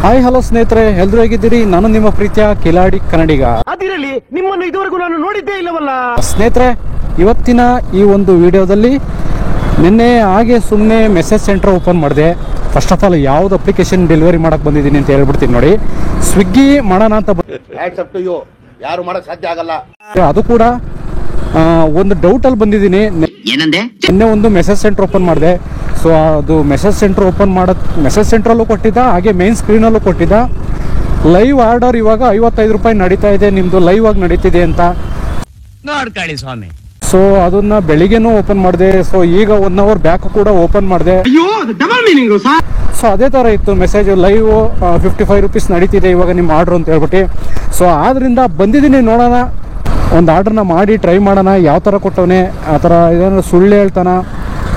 Hi hello ಸ್ನೇಹಿತರೆ, ಎಲ್ಲರೂ ಹೇಗಿದ್ದೀರಿ? ನಾನು ನಿಮ್ಮ ಪ್ರೀತಿಯ ಕಿಲಾಡಿ ಕನ್ನಡಿಗ. ಅದಿರಲಿ, ನಿಮ್ಮನ್ನು ಇದುವರೆಗೂ ನಾನು ನೋಡಿದ್ದೇ ಇಲ್ಲವಲ್ಲ. ಸ್ನೇಹಿತರೆ, ಇವತ್ತಿನ ಈ ಒಂದು ವಿಡಿಯೋದಲ್ಲಿ ನಿನ್ನೆ ಹಾಗೆ ಸುಮ್ಮನೆ ಮೆಸೇಜ್ ಸೆಂಟರ್ ಓಪನ್ ಮಾಡಿದೆ. ಫಸ್ಟ್ ಆಫ್ ಆಲ್ ಯಾವ್ದು ಅಪ್ಲಿಕೇಶನ್ ಡೆಲಿವರಿ ಮಾಡಕ್ ಬಂದಿದ್ದೀನಿ ಅಂತ ಹೇಳ್ಬಿಡ್ತೀನಿ ನೋಡಿ. ಸ್ವಿಗ್ಗಿ ಮಾಡೋಣ ಅಂತ ಯಾರು ಮಾಡಕ್ ಸಾಧ್ಯ ಆಗಲ್ಲ. ಅದು ಕೂಡ ಒಂದು ಡೌಟ್ ಅಲ್ಲಿ ಬಂದಿದ್ದೀನಿ. ನಿನ್ನೆ ಒಂದು ಮೆಸೇಜ್ ಸೆಂಟರ್ ಓಪನ್ ಮಾಡಿದೆ. ಸೊ ಅದು ಮೆಸೇಜ್ ಸೆಂಟರ್ ಓಪನ್ ಮೆಸೇಜ್ ಸೆಂಟ್ರಲ್ಲೂ ಕೊಟ್ಟಿದ್ದ, ಹಾಗೆ ಮೇನ್ ಸ್ಕ್ರೀನಲ್ಲೂ ಕೊಟ್ಟಿದ್ದ. ಲೈವ್ ಆರ್ಡರ್ ಇವಾಗ 55 ರೂಪಾಯಿ ನಡೀತಾ ಇದೆ, ನಿಮ್ದು ಲೈವ್ ಆಗಿ ನಡೀತಿದೆ ಅಂತ. ನೋಡ್ಕೊಳ್ಳಿ ಸ್ವಾಮಿ. ಸೊ ಅದನ್ನ ಬೆಳಿಗ್ಗೆನೂ ಓಪನ್ ಮಾಡಿದೆ. ಸೊ ಈಗ 1 ಅವರ್ ಬ್ಯಾಕ್ ಕೂಡ ಓಪನ್ ಮಾಡಿದೆ. ಸೊ ಅದೇ ತರ ಇತ್ತು ಮೆಸೇಜ್, ಲೈವ್ 55 ರೂಪೀಸ್ ನಡೀತಿದೆ ಇವಾಗ ನಿಮ್ಮ ಆರ್ಡರ್ ಅಂತ ಹೇಳ್ಬಿಟ್ಟು. ಸೊ ಆದ್ರಿಂದ ಬಂದಿದ್ದೀನಿ, ನೋಡೋಣ, ಒಂದು ಆರ್ಡ್ರನ್ನ ಮಾಡಿ ಟ್ರೈ ಮಾಡೋಣ. ಯಾವ ಥರ ಕೊಟ್ಟವನೇ, ಆ ಥರ ಏನಾದ್ರು ಸುಳ್ಳು ಹೇಳ್ತಾನ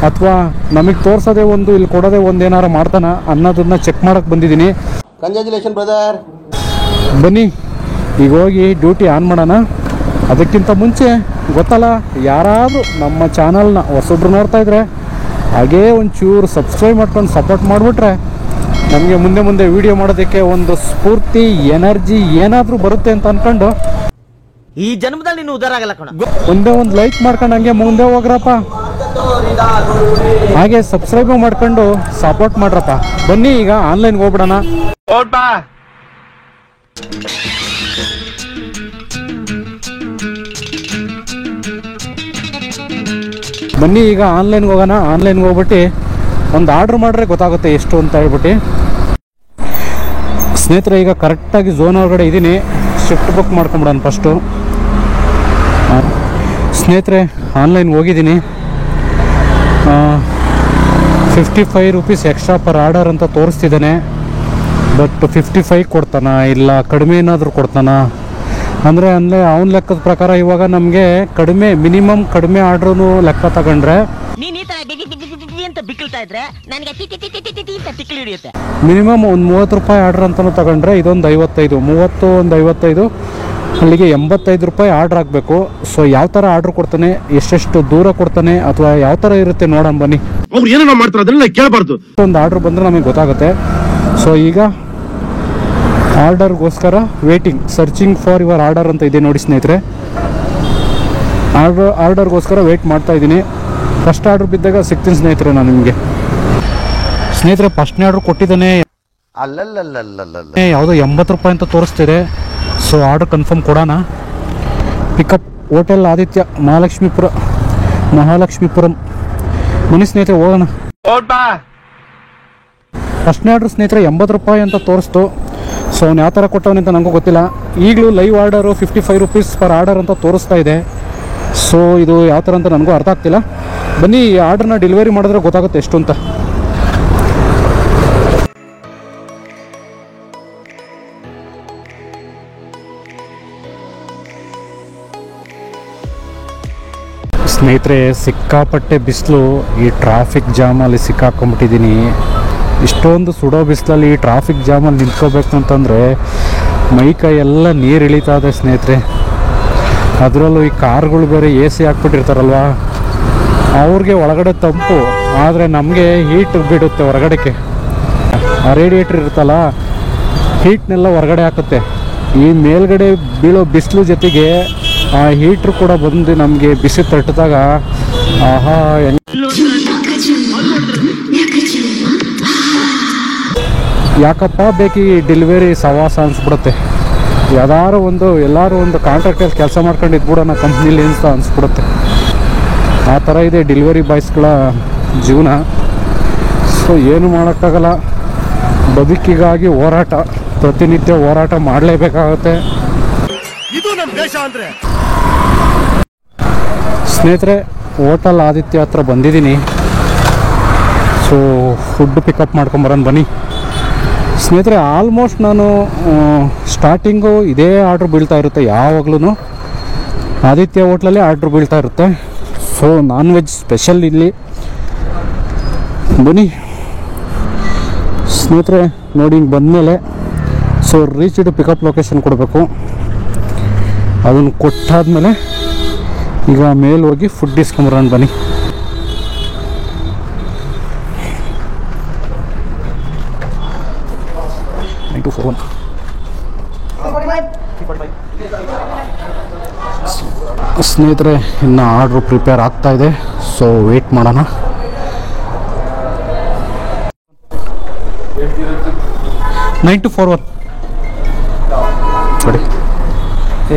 ಅಥವಾ ನಮಗೆ ತೋರ್ಸೋದೇ ಒಂದು ಇಲ್ಲಿ ಕೊಡೋದೇ ಒಂದು ಏನಾರು ಮಾಡ್ತಾನ ಅನ್ನೋದನ್ನ ಚೆಕ್ ಮಾಡಕ್ಕೆ ಬಂದಿದ್ದೀನಿ. Congratulation brother. ಬನ್ನಿ ಈಗ ಹೋಗಿ ಡ್ಯೂಟಿ ಆನ್ ಮಾಡೋಣ. ಅದಕ್ಕಿಂತ ಮುಂಚೆ ಗೊತ್ತಲ್ಲ, ಯಾರಾದರೂ ನಮ್ಮ ಚಾನಲ್ನ ಹೊಸೊಬ್ರು ನೋಡ್ತಾ ಇದ್ರೆ ಹಾಗೇ ಒಂಚೂರು ಸಬ್ಸ್ಕ್ರೈಬ್ ಮಾಡ್ಕೊಂಡು ಸಪೋರ್ಟ್ ಮಾಡಿಬಿಟ್ರೆ ನಮಗೆ ಮುಂದೆ ವಿಡಿಯೋ ಮಾಡೋದಕ್ಕೆ ಒಂದು ಸ್ಫೂರ್ತಿ, ಎನರ್ಜಿ ಏನಾದರೂ ಬರುತ್ತೆ ಅಂತ ಅಂದ್ಕೊಂಡು ಈ ಜನ್ಮದಲ್ಲಿ ನೀನು ಉದ್ದಾರ ಆಗಲ್ಲ ಕಣ. ಒಂದೇ ಒಂದು ಲೈಕ್ ಮಾಡ್ಕೊಂಡು ಹಂಗೆ ಮುಂದೆ ಹೋಗ್ರಪ್ಪ, ಹಾಗೆ ಸಬ್ಸ್ಕ್ರೈಬ್ ಮಾಡ್ಕೊಂಡು ಸಪೋರ್ಟ್ ಮಾಡ್ರಪ್ಪ. ಬನ್ನಿ ಈಗ ಆನ್ಲೈನ್ಗೆ ಹೋಗ್ಬಿಡೋಣ. ಬನ್ನಿ ಈಗ ಆನ್ಲೈನ್ಗೆ ಹೋಗೋಣ. ಆನ್ಲೈನ್ಗೆ ಹೋಗ್ಬಿಟ್ಟು ಒಂದು ಆರ್ಡ್ರ್ ಮಾಡ್ರೆ ಗೊತ್ತಾಗುತ್ತೆ ಎಷ್ಟು ಅಂತ ಹೇಳ್ಬಿಟ್ಟು. ಸ್ನೇಹಿತರೆ, ಈಗ ಕರೆಕ್ಟಾಗಿ ಝೋನ್ ಒಳಗಡೆ ಇದ್ದೀನಿ. ಶಿಫ್ಟ್ ಬುಕ್ ಮಾಡ್ಕೊಂಬಿಡೋಣ ಫಸ್ಟು. ಸ್ನೇಹಿತರೆ, ಆನ್ಲೈನ್ಗೆ ಹೋಗಿದ್ದೀನಿ. 55 ರೂಪೀಸ್ ಎಕ್ಸ್ಟ್ರಾ ಪರ್ ಆರ್ಡರ್ ಅಂತ ತೋರಿಸ್ತಿದ್ದಾನೆ. ಬಟ್ 55 ಕೊಡ್ತಾನ ಇಲ್ಲ ಕಡಿಮೆ ಏನಾದರೂ ಕೊಡ್ತಾನ ಅಂದರೆ ಅವನ ಲೆಕ್ಕದ ಪ್ರಕಾರ ಇವಾಗ ನಮಗೆ ಕಡಿಮೆ, ಮಿನಿಮಮ್ ಕಡಿಮೆ ಆರ್ಡ್ರೂ ಲೆಕ್ಕ ತಗೊಂಡ್ರೆ ಮಿನಿಮಮ್ ಒಂದು 30 ರೂಪಾಯಿ ಆರ್ಡ್ರ್ ಅಂತಲೂ ತಗೊಂಡ್ರೆ ಇದೊಂದು 55, 30 ಒಂದು 55, ಅಲ್ಲಿಗೆ 85 ರೂಪಾಯಿ ಆರ್ಡ್ರ್ ಆಗಬೇಕು. ಸೊ ಯಾವ ಥರ ಆರ್ಡ್ರ್ ಕೊಡ್ತಾನೆ, ಎಷ್ಟೆಷ್ಟು ದೂರ ಕೊಡ್ತಾನೆ ಅಥವಾ ಯಾವ ಥರ ಇರುತ್ತೆ ನೋಡೋಣ ಬನ್ನಿ. ಅವ್ರು ಏನೇನೋ ಮಾಡ್ತಾರೆ ಅದನ್ನೆಲ್ಲ ಕೇಳಬಾರ್ದು. ಒಂದು ಆರ್ಡ್ರ್ ಬಂದರೆ ನಮಗೆ ಗೊತ್ತಾಗುತ್ತೆ. ಸೊ ಈಗ ಆರ್ಡರ್ಗೋಸ್ಕರ waiting, searching for your order ಅಂತ ಇದೆ ನೋಡಿ ಸ್ನೇಹಿತರೆ. ಆರ್ಡರ್ಗೋಸ್ಕರ ವೇಟ್ ಮಾಡ್ತಾ ಇದ್ದೀನಿ. ಫಸ್ಟ್ ಆರ್ಡ್ರ್ ಬಿದ್ದಾಗ ಸಿಗ್ತೀನಿ ಸ್ನೇಹಿತರೆ ನಾನು ನಿಮಗೆ. ಸ್ನೇಹಿತರೆ, ಫಸ್ಟ್ನೇ ಆರ್ಡ್ರ್ ಕೊಟ್ಟಿದ್ದಾನೆ, ಯಾವುದೋ 80 ರೂಪಾಯಿ ಅಂತ ತೋರಿಸ್ತಿದೆ. ಸೊ ಆರ್ಡರ್ ಕನ್ಫರ್ಮ್ ಕೊಡೋಣ. Pickup hotel Aditya, Mahalakshmipuram. ಬನ್ನಿ ಸ್ನೇಹಿತರೆ ಹೋಗೋಣ. ಫಸ್ಟ್ನೇ ಆರ್ಡ್ರ್ ಸ್ನೇಹಿತರೆ 80 ರೂಪಾಯಿ ಅಂತ ತೋರಿಸ್ತು. ಸೊ ಅವ್ನು ಯಾವ ಥರ ಕೊಟ್ಟವನೆ ಅಂತ ನನಗೂ ಗೊತ್ತಿಲ್ಲ. ಈಗಲೂ live order 55 rupees per order ಅಂತ ತೋರಿಸ್ತಾ ಇದೆ. ಸೊ ಇದು ಯಾವ ಥರ ಅಂತ ನನಗೂ ಅರ್ಥ ಆಗ್ತಿಲ್ಲ. ಬನ್ನಿ ಈ ಆರ್ಡ್ರನ್ನ ಡೆಲಿವರಿ ಮಾಡಿದ್ರೆ ಗೊತ್ತಾಗುತ್ತೆ ಎಷ್ಟು ಅಂತ. ಸ್ನೇಹಿತರೆ, ಸಿಕ್ಕಾಪಟ್ಟೆ ಬಿಸಿಲು. ಈ ಟ್ರಾಫಿಕ್ ಜಾಮಲ್ಲಿ ಸಿಕ್ಕಾಕೊಂಡ್ಬಿಟ್ಟಿದ್ದೀನಿ. ಇಷ್ಟೊಂದು ಸುಡೋ ಬಿಸಿಲಲ್ಲಿ ಈ ಟ್ರಾಫಿಕ್ ಜಾಮಲ್ಲಿ ನಿಂತ್ಕೋಬೇಕು ಅಂತಂದರೆ ಮೈಕೈ ಎಲ್ಲ ನೀರು ಇಳಿತಾ ಇದೆ ಸ್ನೇಹಿತರೆ. ಅದರಲ್ಲೂ ಈ ಕಾರ್ಗಳು ಬೇರೆ AC ಹಾಕ್ಬಿಟ್ಟಿರ್ತಾರಲ್ವ, ಅವ್ರಿಗೆ ಒಳಗಡೆ ತಂಪು, ಆದರೆ ನಮಗೆ ಹೀಟ್ ಬಿಡುತ್ತೆ ಹೊರಗಡೆಗೆ. ಆ ರೇಡಿಯೇಟ್ರ್ ಇರುತ್ತಲ್ಲ, ಹೀಟ್ನೆಲ್ಲ ಹೊರಗಡೆ ಹಾಕುತ್ತೆ. ಈ ಮೇಲ್ಗಡೆ ಬೀಳೋ ಬಿಸಿಲು ಜೊತೆಗೆ ಆ ಹೀಟ್ರು ಕೂಡ ಬಂದು ನಮಗೆ ಬಿಸಿ ತಟ್ಟಿದಾಗ ಆಹಾ, ಯಾಕಪ್ಪ ಬೇಕು ಈ ಡೆಲಿವರಿ ಸವಾಸ ಅನಿಸ್ಬಿಡುತ್ತೆ. ಎಲ್ಲರೂ ಒಂದು ಕಾಂಟ್ರಾಕ್ಟಲ್ಲಿ ಕೆಲಸ ಮಾಡ್ಕೊಂಡು ಇದ್ಬಿಡೋಣ ಕಂಪ್ನಿಲಿ ಅಂತ ಅನಿಸ್ಬಿಡುತ್ತೆ. ಆ ಥರ ಇದೆ ಡೆಲಿವರಿ ಬಾಯ್ಸ್ಗಳ ಜೀವನ. ಸೊ ಏನು ಮಾಡೋಕ್ಕಾಗಲ್ಲ, ಬದುಕಿಗಾಗಿ ಹೋರಾಟ, ಪ್ರತಿನಿತ್ಯ ಹೋರಾಟ ಮಾಡಲೇಬೇಕಾಗುತ್ತೆ. ಇದು ನಮ್ಮ ದೇಶ ಅಂದ್ರೆ. ಸ್ನೇಹಿತರೆ, ಹೋಟೆಲ್ ಆದಿತ್ಯ ಹತ್ರ ಬಂದಿದ್ದೀನಿ. ಸೊ ಫುಡ್ ಪಿಕಪ್ ಮಾಡ್ಕೊಂಬರೋಣ ಬನ್ನಿ. ಸ್ನೇಹಿತರೆ, ಆಲ್ಮೋಸ್ಟ್ ನಾನು ಸ್ಟಾರ್ಟಿಂಗು ಇದೇ ಆರ್ಡ್ರ್ ಬೀಳ್ತಾ ಇರುತ್ತೆ. ಯಾವಾಗ್ಲೂ ಆದಿತ್ಯ ಹೋಟ್ಲಲ್ಲಿ ಆರ್ಡ್ರ್ ಬೀಳ್ತಾ ಇರುತ್ತೆ. ಸೊ ನಾನ್ ವೆಜ್ ಸ್ಪೆಷಲ್ ಇಲ್ಲಿ. ಬನ್ನಿ ಸ್ನೇಹಿತರೆ, ನೋಡಿ ಹಿಂಗೆ ಬಂದಮೇಲೆ ಸೊ ರೀಚ್ಡ್ ಪಿಕಪ್ ಲೊಕೇಶನ್ ಕೊಡಬೇಕು. ಅದನ್ನು ಕೊಟ್ಟಾದ್ಮೇಲೆ ಈಗ ಮೇಲೆ ಹೋಗಿ ಫುಡ್ ಇಸ್ಕೊಂಬರೋಣ ಬನ್ನಿ. 9241. ಸ್ನೇಹಿತರೆ ಇನ್ನು ಆರ್ಡ್ರು ಪ್ರಿಪೇರ್ ಆಗ್ತಾ ಇದೆ, ಸೊ ವೆಯ್ಟ್ ಮಾಡೋಣ. ನೈನ್ ಟು 4 1 ನೋಡಿ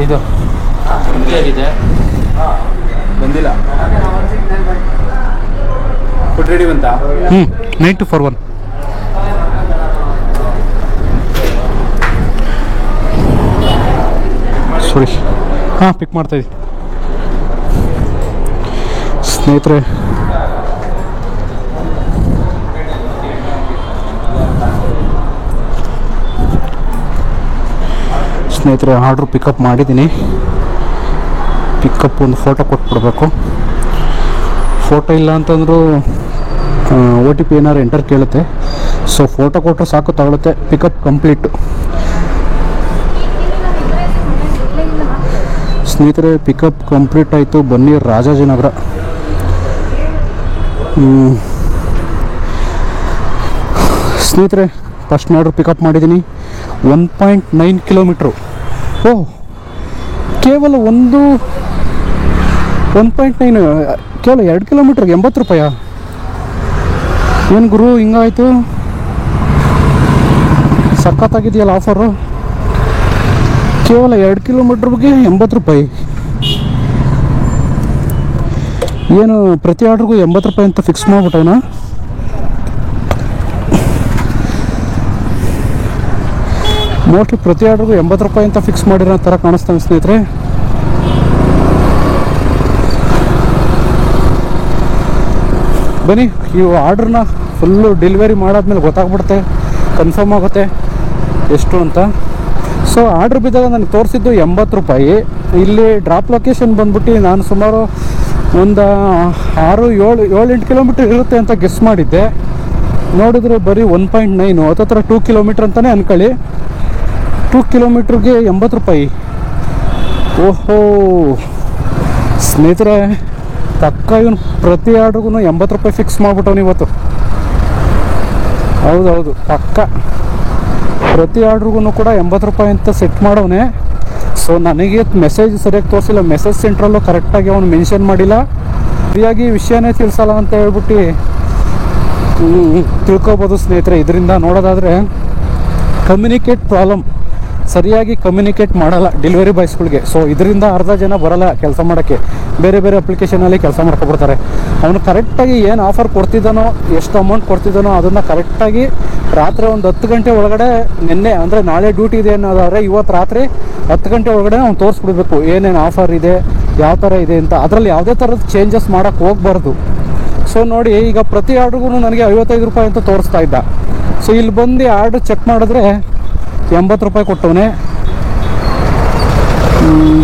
ಇದು ಆಗಿದೆ ಬಂದಿಲ್ಲ. ಫುಡ್ ರೆಡಿ ಬಂತಾ? 9 to 4 1. ಸಾರಿ, ಹಾಂ ಪಿಕ್ ಮಾಡ್ತಾಯಿದ್ವಿ ಸ್ನೇಹಿತರೆ. ಆರ್ಡ್ರು ಪಿಕಪ್ ಮಾಡಿದ್ದೀನಿ. ಪಿಕಪ್ ಒಂದು ಫೋಟೋ ಕೊಟ್ಬಿಡ್ಬೇಕು. ಫೋಟೋ ಇಲ್ಲ ಅಂತಂದರೂ OTP ಏನಾದ್ರು ಎಂಟರ್ ಕೇಳುತ್ತೆ. ಸೊ ಫೋಟೋ ಕೊಟ್ಟರೆ ಸಾಕು, ತಗೊಳುತ್ತೆ. Pickup complete. ಸ್ನೇಹಿತರೆ ಪಿಕಪ್ ಕಂಪ್ಲೀಟ್ ಆಯಿತು. ಬನ್ನಿ ರಾಜಾಜಿನಗರ. ಸ್ನೇಹಿತರೆ ಫಸ್ಟ್ ಆರ್ಡ್ರ್ ಪಿಕಪ್ ಮಾಡಿದ್ದೀನಿ. 1.9 ಕಿಲೋಮೀಟ್ರು. ಓಹ್, ಕೇವಲ 1.9 ಕೇವಲ 2 ಕಿಲೋಮೀಟ್ರಿಗೆ 80 ರೂಪಾಯಾ? ಏನು ಗುರು ಹಿಂಗಾಯಿತು? ಸಖತ್ತಾಗಿದೆಯಲ್ಲ ಆಫರು. ಕೇವಲ 2 ಕಿಲೋಮೀಟ್ರಿಗೆ 80 ರೂಪಾಯಿ. ಏನು ಪ್ರತಿ ಆರ್ಡ್ರಿಗೂ 80 ರೂಪಾಯಿ ಅಂತ ಫಿಕ್ಸ್ ಮಾಡ್ಬಿಟ್ಟವನ? ಮೋಸ್ಟ್ಲಿ ಪ್ರತಿ ಆರ್ಡ್ರಿಗೂ 80 ರೂಪಾಯಿ ಅಂತ ಫಿಕ್ಸ್ ಮಾಡಿರೋ ಥರ ಕಾಣಿಸ್ತಾನೆ ಸ್ನೇಹಿತರೆ. ಬನ್ನಿ, ಈ ಆರ್ಡ್ರನ್ನ ಫುಲ್ಲು ಡೆಲಿವರಿ ಮಾಡಾದ್ಮೇಲೆ ಗೊತ್ತಾಗ್ಬಿಡುತ್ತೆ, ಕನ್ಫರ್ಮ್ ಆಗುತ್ತೆ ಎಷ್ಟು ಅಂತ. ಸೊ ಆರ್ಡ್ರ್ ಬಿದ್ದಾಗ ನನಗೆ ತೋರಿಸಿದ್ದು 80 ರೂಪಾಯಿ. ಇಲ್ಲಿ ಡ್ರಾಪ್ ಲೊಕೇಶನ್ ಬಂದ್ಬಿಟ್ಟು ನಾನು ಸುಮಾರು ಒಂದು 6-7-8 ಕಿಲೋಮೀಟ್ರ್ ಇರುತ್ತೆ ಅಂತ ಗೆಸ್ ಮಾಡಿದ್ದೆ. ನೋಡಿದ್ರೆ ಬರೀ 1.9, ಹತ್ತತ್ರ 2 ಕಿಲೋಮೀಟ್ರ್ ಅಂತಲೇ ಅಂದ್ಕೊಳ್ಳಿ. 2 ಕಿಲೋಮೀಟ್ರಿಗೆ 80 ರೂಪಾಯಿ. ಓಹೋ ಸ್ನೇಹಿತರೆ, ಪಕ್ಕ ಇವನು ಪ್ರತಿ ಆರ್ಡ್ರಿಗೂ 80 ರೂಪಾಯಿ ಫಿಕ್ಸ್ ಮಾಡ್ಬಿಟ್ಟವನು ಇವತ್ತು. ಹೌದೌದು, ಪಕ್ಕ ಪ್ರತಿ ಆರ್ಡ್ರಿಗೂ ಕೂಡ 80 ರೂಪಾಯಿ ಅಂತ ಸೆಟ್ ಮಾಡವನೆ. ಸೊ ನನಗೆ ಮೆಸೇಜ್ ಸರಿಯಾಗಿ ತೋರಿಸಿಲ್ಲ. ಮೆಸೇಜ್ ಸೆಂಟ್ರಲ್ಲೂ ಕರೆಕ್ಟಾಗಿ ಅವನು ಮೆನ್ಷನ್ ಮಾಡಿಲ್ಲ. ಸರಿಯಾಗಿ ವಿಷಯನೇ ತಿಳಿಸಲ್ಲ ಅಂತ ಹೇಳ್ಬಿಟ್ಟು ತಿಳ್ಕೊಬೋದು ಸ್ನೇಹಿತರೆ. ಇದರಿಂದ ನೋಡೋದಾದರೆ ಕಮ್ಯುನಿಕೇಟ್ ಪ್ರಾಬ್ಲಮ್, ಸರಿಯಾಗಿ ಕಮ್ಯುನಿಕೇಟ್ ಮಾಡಲ್ಲ ಡೆಲಿವರಿ ಬಾಯ್ಸ್ಗಳಿಗೆ. ಸೊ ಇದರಿಂದ ಅರ್ಧ ಜನ ಬರಲ್ಲ ಕೆಲಸ ಮಾಡೋಕ್ಕೆ, ಬೇರೆ ಬೇರೆ ಅಪ್ಲಿಕೇಶನಲ್ಲಿ ಕೆಲಸ ಮಾಡ್ಕೊಬಿಡ್ತಾರೆ. ಅವನು ಕರೆಕ್ಟಾಗಿ ಏನು ಆಫರ್ ಕೊಡ್ತಿದ್ದಾನೋ, ಎಷ್ಟು ಅಮೌಂಟ್ ಕೊಡ್ತಿದ್ದಾನೋ ಅದನ್ನು ಕರೆಕ್ಟಾಗಿ ರಾತ್ರಿ ಒಂದು 10 ಗಂಟೆ ಒಳಗಡೆ, ನಿನ್ನೆ ಅಂದರೆ ನಾಳೆ ಡ್ಯೂಟಿ ಇದೆ ಅನ್ನೋದಾದರೆ ಇವತ್ತು ರಾತ್ರಿ 10 ಗಂಟೆ ಒಳಗಡೆ ಅವ್ನು ತೋರಿಸ್ಬಿಡ್ಬೇಕು ಏನೇನು ಆಫರ್ ಇದೆ, ಯಾವ ಥರ ಇದೆ ಅಂತ. ಅದರಲ್ಲಿ ಯಾವುದೇ ಥರದ ಚೇಂಜಸ್ ಮಾಡೋಕ್ಕೆ ಹೋಗಬಾರ್ದು. ಸೊ ನೋಡಿ, ಈಗ ಪ್ರತಿ ಆರ್ಡ್ರಿಗೂ ನನಗೆ 55 ರೂಪಾಯಿ ಅಂತ ತೋರಿಸ್ತಾ ಇದ್ದ. ಸೊ ಇಲ್ಲಿ ಬಂದು ಆರ್ಡ್ರ್ ಚೆಕ್ ಮಾಡಿದ್ರೆ 80 ರೂಪಾಯಿ ಕೊಟ್ಟವನೇ.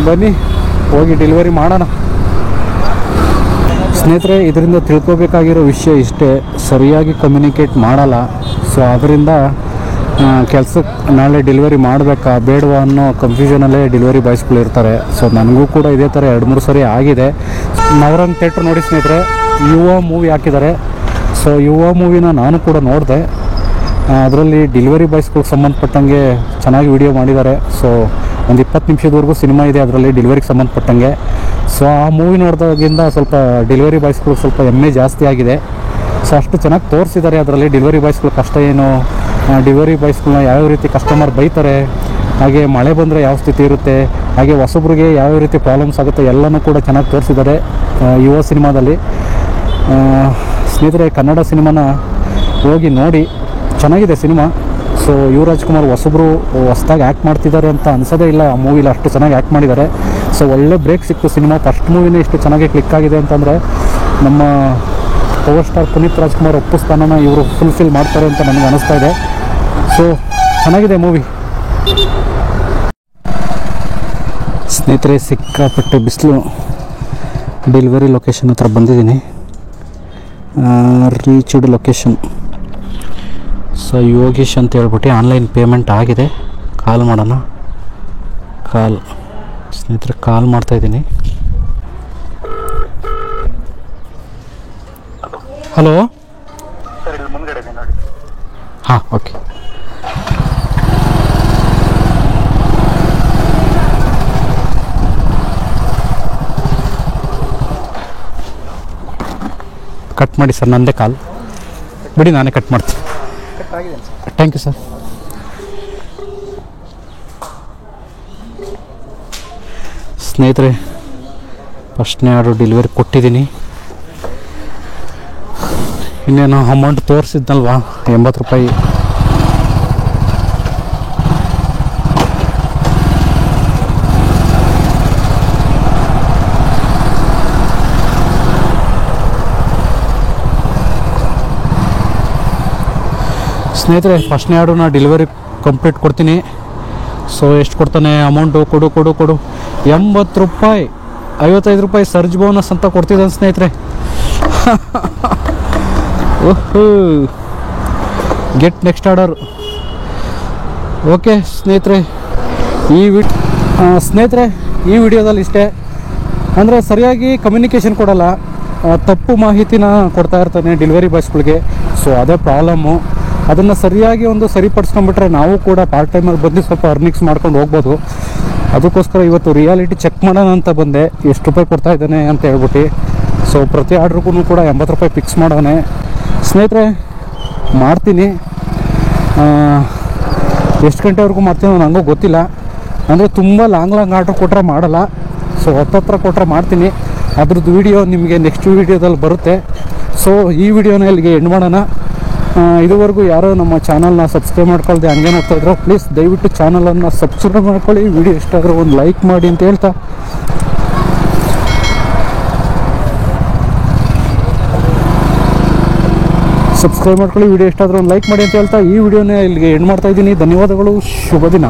ಬನ್ನಿ ಹೋಗಿ ಡೆಲಿವರಿ ಮಾಡೋಣ ಸ್ನೇಹಿತರೆ. ಇದರಿಂದ ತಿಳ್ಕೊಬೇಕಾಗಿರೋ ವಿಷಯ ಇಷ್ಟೇ, ಸರಿಯಾಗಿ ಕಮ್ಯುನಿಕೇಟ್ ಮಾಡಲ್ಲ. ಸೊ ಅದರಿಂದ ಕೆಲಸಕ್ಕೆ ನಾಳೆ ಡೆಲಿವರಿ ಮಾಡಬೇಕಾ ಬೇಡವಾ ಅನ್ನೋ ಕನ್ಫ್ಯೂಷನಲ್ಲೇ ಡೆಲಿವರಿ ಬಾಯ್ಸ್ಗಳು ಇರ್ತಾರೆ. ಸೊ ನನಗೂ ಕೂಡ ಇದೇ ಥರ 2-3 ಸರಿ ಆಗಿದೆ. ನವರಂಗ್ ಥಿಯೇಟ್ರ್ ನೋಡಿ ಸ್ನೇಹಿತರೆ, ಯುವ ಮೂವಿ ಹಾಕಿದ್ದಾರೆ. ಸೊ ಯುವ ಮೂವಿನ ನಾನು ಕೂಡ ನೋಡಿದೆ. ಅದರಲ್ಲಿ ಡೆಲಿವರಿ ಬಾಯ್ಸ್ಗಳಿಗೆ ಸಂಬಂಧಪಟ್ಟಂಗೆ ಚೆನ್ನಾಗಿ ವಿಡಿಯೋ ಮಾಡಿದ್ದಾರೆ. ಸೊ ಒಂದು 20 ನಿಮಿಷದವರೆಗೂ ಸಿನಿಮಾ ಇದೆ ಅದರಲ್ಲಿ ಡೆಲಿವರಿಗೆ ಸಂಬಂಧಪಟ್ಟಂಗೆ. ಸೊ ಆ ಮೂವಿ ನೋಡಿದಾಗಿಂದ ಸ್ವಲ್ಪ ಡೆಲಿವರಿ ಬಾಯ್ಸ್ಗಳು ಸ್ವಲ್ಪ ಹೆಮ್ಮೆ ಜಾಸ್ತಿ ಆಗಿದೆ. ಸೊ ಅಷ್ಟು ಚೆನ್ನಾಗಿ ತೋರಿಸಿದ್ದಾರೆ ಅದರಲ್ಲಿ ಡೆಲಿವರಿ ಬಾಯ್ಸ್ಗಳು ಕಷ್ಟ ಏನು, ಡೆಲಿವರಿ ಬಾಯ್ಸ್ಗಳನ್ನ ಯಾವ್ಯಾವ ರೀತಿ ಕಸ್ಟಮರ್ ಬೈತಾರೆ, ಹಾಗೆ ಮಳೆ ಬಂದರೆ ಯಾವ ಸ್ಥಿತಿ ಇರುತ್ತೆ, ಹಾಗೆ ಹೊಸಬ್ರಿಗೆ ಯಾವ್ಯಾವ ರೀತಿ ಪ್ರಾಬ್ಲಮ್ಸ್ ಆಗುತ್ತೆ ಎಲ್ಲನೂ ಕೂಡ ಚೆನ್ನಾಗಿ ತೋರಿಸಿದ್ದಾರೆ ಯುವ ಸಿನಿಮಾದಲ್ಲಿ. ಸ್ನೇಹಿತರೆ, ಕನ್ನಡ ಸಿನಿಮಾನ ಹೋಗಿ ನೋಡಿ, ಚೆನ್ನಾಗಿದೆ ಸಿನಿಮಾ. ಸೊ ಯುವರಾಜ್ ಕುಮಾರ್ ಹೊಸದಾಗಿ ಆ್ಯಕ್ಟ್ ಮಾಡ್ತಿದ್ದಾರೆ ಅಂತ ಅನ್ಸೋದೇ ಇಲ್ಲ. ಆ ಮೂವಿಲಿ ಅಷ್ಟು ಚೆನ್ನಾಗಿ ಆ್ಯಕ್ಟ್ ಮಾಡಿದ್ದಾರೆ. ಸೊ ಒಳ್ಳೆ ಬ್ರೇಕ್ ಸಿಕ್ತು ಸಿನಿಮಾ. ಫಸ್ಟ್ ಮೂವಿನೇ ಇಷ್ಟು ಚೆನ್ನಾಗಿ ಕ್ಲಿಕ್ ಆಗಿದೆ ಅಂತಂದರೆ ನಮ್ಮ ಪವರ್ ಸ್ಟಾರ್ ಪುನೀತ್ ರಾಜ್ಕುಮಾರ್ ಒಪ್ಪುಸ್ಥಾನನ ಇವರು ಫುಲ್ಫಿಲ್ ಮಾಡ್ತಾರೆ ಅಂತ ನನಗೆ ಅನಿಸ್ತಾ ಇದೆ. ಸೊ ಚೆನ್ನಾಗಿದೆ ಮೂವಿ. ಸ್ನೇಹಿತರೆ, ಸಿಕ್ಕಾಪಟ್ಟೆ ಬಿಸಿಲು. ಡೆಲಿವರಿ ಲೊಕೇಶನ್ ಹತ್ರ ಬಂದಿದ್ದೀನಿ. Reached location. ಸೊ ಯೋಗೇಶ್ ಅಂತ ಹೇಳ್ಬಿಟ್ಟು ಆನ್ಲೈನ್ ಪೇಮೆಂಟ್ ಆಗಿದೆ. ಕಾಲ್ ಮಾಡೋಣ. ಸ್ನೇಹಿತರೆ ಕಾಲ್ ಮಾಡ್ತಾಯಿದ್ದೀನಿ. ಹಲೋ, ಹಾಂ ಓಕೆ. ಕಟ್ ಮಾಡಿ ಸರ್, ನನ್ನದೇ ಕಾಲ್ ಬಿಡಿ, ನಾನೇ ಕಟ್ ಮಾಡ್ತೀನಿ. Thank you sir. ಸ್ನೇಹಿತರೆ, ಫಸ್ಟ್ನೇ ಆರ್ಡ್ರು ಡೆಲಿವರಿ ಕೊಟ್ಟಿದ್ದೀನಿ. ಇನ್ನೇನು ಅಮೌಂಟ್ ತೋರಿಸಿದ್ನಲ್ವಾ, 80 ರೂಪಾಯಿ. ಸ್ನೇಹಿತರೆ, ಫಸ್ಟ್ನೇ ಆರ್ಡ್ರು ನಾನು ಡೆಲಿವರಿ ಕಂಪ್ಲೀಟ್ ಕೊಡ್ತೀನಿ. ಸೊ ಎಷ್ಟು ಕೊಡ್ತಾನೆ ಅಮೌಂಟು? ಕೊಡು 80 ರೂಪಾಯಿ, 55 ರೂಪಾಯಿ ಸರ್ಜ್ ಬೋನಸ್ ಅಂತ ಕೊಡ್ತಿದ್ದಾನೆ ಸ್ನೇಹಿತರೆ. ಓಹೋ, ಗೆಟ್ ನೆಕ್ಸ್ಟ್ ಆರ್ಡರ್. ಓಕೆ ಸ್ನೇಹಿತರೆ, ಸ್ನೇಹಿತರೆ ಈ ವಿಡಿಯೋದಲ್ಲಿ ಇಷ್ಟೇ. ಅಂದರೆ ಸರಿಯಾಗಿ ಕಮ್ಯುನಿಕೇಷನ್ ಕೊಡಲ್ಲ, ತಪ್ಪು ಮಾಹಿತಿನ ಕೊಡ್ತಾ ಇರ್ತಾನೆ ಡೆಲಿವರಿ ಬಾಯ್ಸ್ಗಳಿಗೆ. ಸೊ ಅದೇ ಪ್ರಾಬ್ಲಮ್ಮು. ಅದನ್ನು ಸರಿಯಾಗಿ ಒಂದು ಸರಿಪಡಿಸ್ಕೊಂಡ್ಬಿಟ್ರೆ ನಾವು ಕೂಡ ಪಾರ್ಟ್ ಟೈಮಲ್ಲಿ ಬಂದು ಸ್ವಲ್ಪ ಅರ್ನಿಂಗ್ಸ್ ಮಾಡ್ಕೊಂಡು ಹೋಗ್ಬೋದು. ಅದಕ್ಕೋಸ್ಕರ ಇವತ್ತು ರಿಯಾಲಿಟಿ ಚೆಕ್ ಮಾಡೋಣ ಅಂತ ಬಂದೆ, ಎಷ್ಟು ರೂಪಾಯಿ ಕೊಡ್ತಾ ಇದ್ದಾನೆ ಅಂತ ಹೇಳ್ಬಿಟ್ಟು. ಸೊ ಪ್ರತಿ ಆರ್ಡ್ರಿಗೂ ಕೂಡ 80 ರೂಪಾಯಿ ಫಿಕ್ಸ್ ಮಾಡೋಣ ಸ್ನೇಹಿತರೆ. ಮಾಡ್ತೀನಿ, ಎಷ್ಟು ಗಂಟೆವರೆಗೂ ಮಾಡ್ತೀನಿ ನನಗೂ ಗೊತ್ತಿಲ್ಲ. ಅಂದರೆ ತುಂಬ ಲಾಂಗ್ ಆರ್ಡ್ರ್ ಕೊಟ್ಟರೆ ಮಾಡಲ್ಲ. ಸೊ 10 ಕೊಟ್ಟರೆ ಮಾಡ್ತೀನಿ. ಅದ್ರದ್ದು ವೀಡಿಯೋ ನಿಮಗೆ ನೆಕ್ಸ್ಟ್ ವೀಡಿಯೋದಲ್ಲಿ ಬರುತ್ತೆ. ಸೊ ಈ ವಿಡಿಯೋನ ಇಲ್ಲಿಗೆ ಎಂಡ್ ಮಾಡೋಣ. ಇದುವರೆಗೂ ಯಾರೋ ನಮ್ಮ ಚಾನಲ್ನ ಸಬ್ಸ್ಕ್ರೈಬ್ ಮಾಡ್ಕೊಳ್ದೆ ಹಂಗೆ ನೋಡ್ತಾಯಿದ್ರು, ಪ್ಲೀಸ್ ದಯವಿಟ್ಟು ಚಾನಲನ್ನು ಸಬ್ಸ್ಕ್ರೈಬ್ ಮಾಡ್ಕೊಳ್ಳಿ. ವಿಡಿಯೋ ಇಷ್ಟ ಆದರೆ ಒಂದು ಲೈಕ್ ಮಾಡಿ ಅಂತ ಹೇಳ್ತಾ, ವಿಡಿಯೋ ಇಷ್ಟ ಆದರೆ ಒಂದು ಲೈಕ್ ಮಾಡಿ ಅಂತ ಹೇಳ್ತಾ ಈ ವಿಡಿಯೋನ ಇಲ್ಲಿಗೆ ಎಂಡ್ ಮಾಡ್ತಾಯಿದ್ದೀನಿ. ಧನ್ಯವಾದಗಳು, ಶುಭ ದಿನ.